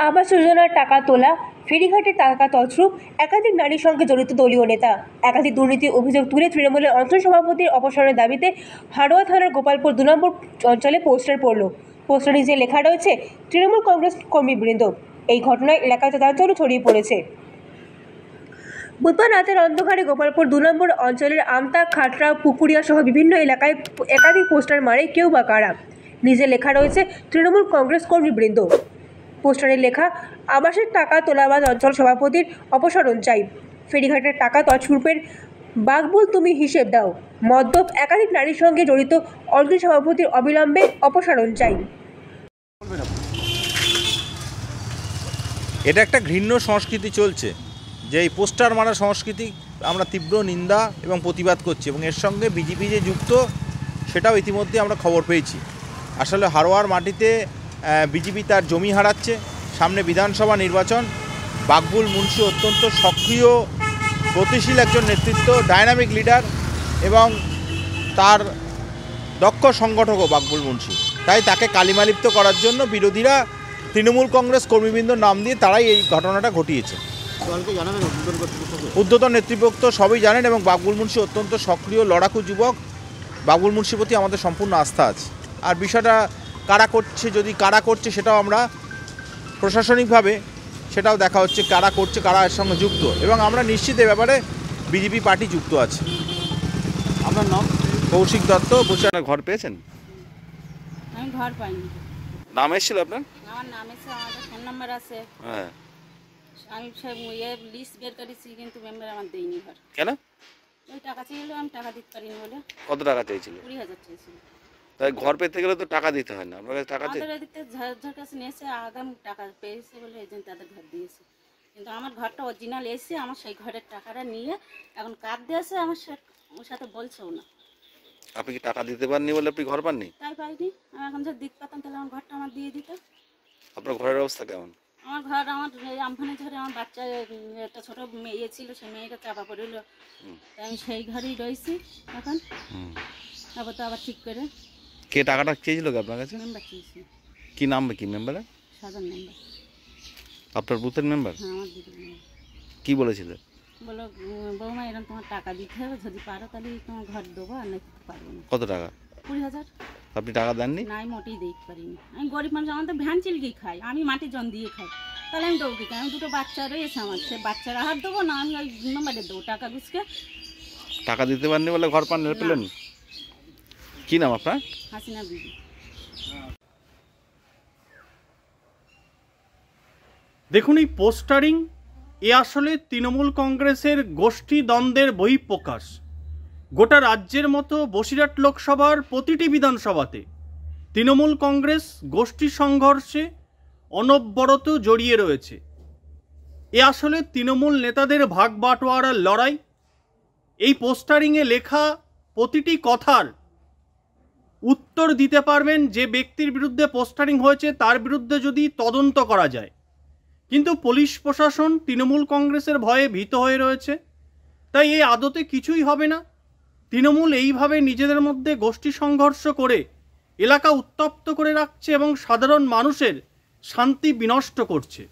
আবাস যোজনার টাকা তোলা, ফেরিঘাটের টাকা তছরূপ, একাধিক নারীর সঙ্গে জড়িত দলীয় নেতা, একাধিক দুর্নীতির অভিযোগ তুলে তৃণমূলের অঞ্চল সভাপতির অপসারণের দাবিতে হাড়োয়া থানার গোপালপুর 2 নম্বর অঞ্চলে পোস্টার পড়ল। পোস্টারে নিচে লেখা রয়েছে তৃণমূল কংগ্রেস কর্মীবৃন্দ। এই ঘটনায় এলাকায় চাঞ্চল্য ছড়িয়ে পড়েছে। বুধবার রাতের অন্ধকারে গোপালপুর 2 নম্বর অঞ্চলের আমতা, খাটরা, পুকুরিয়া সহ বিভিন্ন এলাকায় একাধিক পোস্টার মারে কেউ বা কারা। নিচে লেখা রয়েছে তৃণমূল কংগ্রেস কর্মীবৃন্দ। পোস্টারে লেখা আবাসের টাকা তোলাবাজ অঞ্চল সভাপতির অপসারণ চাই, ফেরিঘাটের টাকা তছরূপের বাকবুল তুমি হিসেব দাও, মদ্যপ একাধিক নারীর সঙ্গে জড়িত অঞ্চল সভাপতির অবিলম্বে অপসারণ চাই। এটা একটা ঘৃণ্য সংস্কৃতি চলছে, যে এই পোস্টার মারা সংস্কৃতি আমরা তীব্র নিন্দা এবং প্রতিবাদ করছি, এবং এর সঙ্গে বিজেপি যে যুক্ত সেটাও ইতিমধ্যে আমরা খবর পেয়েছি। আসলে হাড়োয়ার মাটিতে বিজেপি তার জমি হারাচ্ছে। সামনে বিধানসভা নির্বাচন। বাকবুল মুন্সি অত্যন্ত সক্রিয়, গতিশীল একজন নেতৃত্ব, ডায়নামিক লিডার এবং তার দক্ষ সংগঠকও বাকবুল মুন্সি। তাই তাকে কালিমালিপ্ত করার জন্য বিরোধীরা তৃণমূল কংগ্রেস কর্মীবৃন্দর নাম দিয়ে তারাই এই ঘটনাটা ঘটিয়েছে। ঊর্ধ্বতন নেতৃত্ব সবই জানেন, এবং বাকবুল মুন্সি অত্যন্ত সক্রিয় লড়াকু যুবক। বাকবুল মুন্সির প্রতি আমাদের সম্পূর্ণ আস্থা আছে। আর বিষয়টা কারা করছে, যদি কারা করছে সেটাও আমরা প্রশাসনিকভাবে সেটাও দেখা হচ্ছে, কারা করছে, কারা এর সঙ্গে যুক্ত, এবং আমরা নিশ্চিত এ ব্যাপারে বিজেপি পার্টি যুক্ত আছে। আপনার নাম? কৌশিক দত্ত। বসে ঘর পেয়েছেন? আমি ঘর পাইনি। নাম এসেছিল আপনার? আমার নাম এসে, আমাদের ফোন নাম্বার আছে। হ্যাঁ, আমি সব লিস্ট বের করেছি, কিন্তু মেম্বার আমার দেয়নি ঘর। কেন? ওই টাকা চাইলো, আমি টাকা দিতে পারিনি বলে। কত টাকা চাইছিল? 20,000 চাইছিল। তাই ঘর পেতে গেলে তো টাকা দিতে হয় না? আপনার কাছে টাকা আমাদের এদিকে ঝাড় কাছে নিয়েছে, আগাম টাকা পেয়েছে বলে এজেন্ট তাদের ঘর দিয়েছে। কিন্তু আমার ঘরটা অরিজিনাল এসে আমার সেই ঘরের টাকাটা নিয়ে এখন কার্ড দিয়েছে, আমার ওর সাথে বলছেও না। আপনি কি টাকা দিতে পারেননি বলে আপনি ঘর পাননি? তাই পাইনি। আমি এখন যদি দিতে পারতাম তাহলে আমার ঘরটা আমার দিয়ে দিত। আপনার ঘরের অবস্থা কেমন? আমার ঘর, আমার আমফানে ঝরে আমার বাচ্চা একটা ছোট মেয়ে ছিল, সেই মেয়েটা চাপা পড়ল, তাই আমি সেই ঘরেই রয়েছি এখন। তারপর তো আবার ঠিক করে কে টাকাটা চেয়েছিল কি আপনার কাছে? মেম্বার চেয়েছি। কি নাম, কি মেম্বারের? সাধারণ মেম্বার। আপনার বুথের মেম্বার? হ্যাঁ, আমার দিদি মেম্বার। কি বলেছিল? বলো বৌমা এরকম তোমার টাকা দিতে হবে, যদি পারো তাহলে তোমার ঘর দেবো, আর নাকি পারবো না। কত টাকা? 20,000। আপনি টাকা দেননি? না, আমি মোটেই দিতে পারিনি। আমি গরিব মানুষ, আমার তো ভ্যান চিলকেই খাই, আমি মাটির জন দিয়ে খাই, তাহলে আমি দেবো কি? আমি দুটো বাচ্চা রয়েছে আমার, সে বাচ্চারা হাত দেবো না, আমি ওই নম্বরে দেবো টাকা গুছকে। টাকা দিতে পারেননি বলে ঘর পান পেলেন? কি নাম আপনার? হাসিনা বিবি। দেখুন, এই পোস্টারিং এ আসলে তৃণমূল কংগ্রেসের গোষ্ঠী দ্বন্দ্বের বহিঃপ্রকাশ। গোটা রাজ্যের মতো বসিরহাট লোকসভার প্রতিটি বিধানসভাতে তৃণমূল কংগ্রেস গোষ্ঠী সংঘর্ষে অনবরত জড়িয়ে রয়েছে। এ আসলে তৃণমূল নেতাদের ভাগ বাটোয়ারার লড়াই। এই পোস্টারিংয়ে লেখা প্রতিটি কথার উত্তর দিতে পারবেন যে ব্যক্তির বিরুদ্ধে পোস্টারিং হয়েছে, তার বিরুদ্ধে যদি তদন্ত করা যায়। কিন্তু পুলিশ প্রশাসন তৃণমূল কংগ্রেসের ভয়ে ভীত হয়ে রয়েছে, তাই এই আদতে কিছুই হবে না। তৃণমূল এইভাবে নিজেদের মধ্যে গোষ্ঠী সংঘর্ষ করে এলাকা উত্তপ্ত করে রাখছে এবং সাধারণ মানুষের শান্তি বিনষ্ট করছে।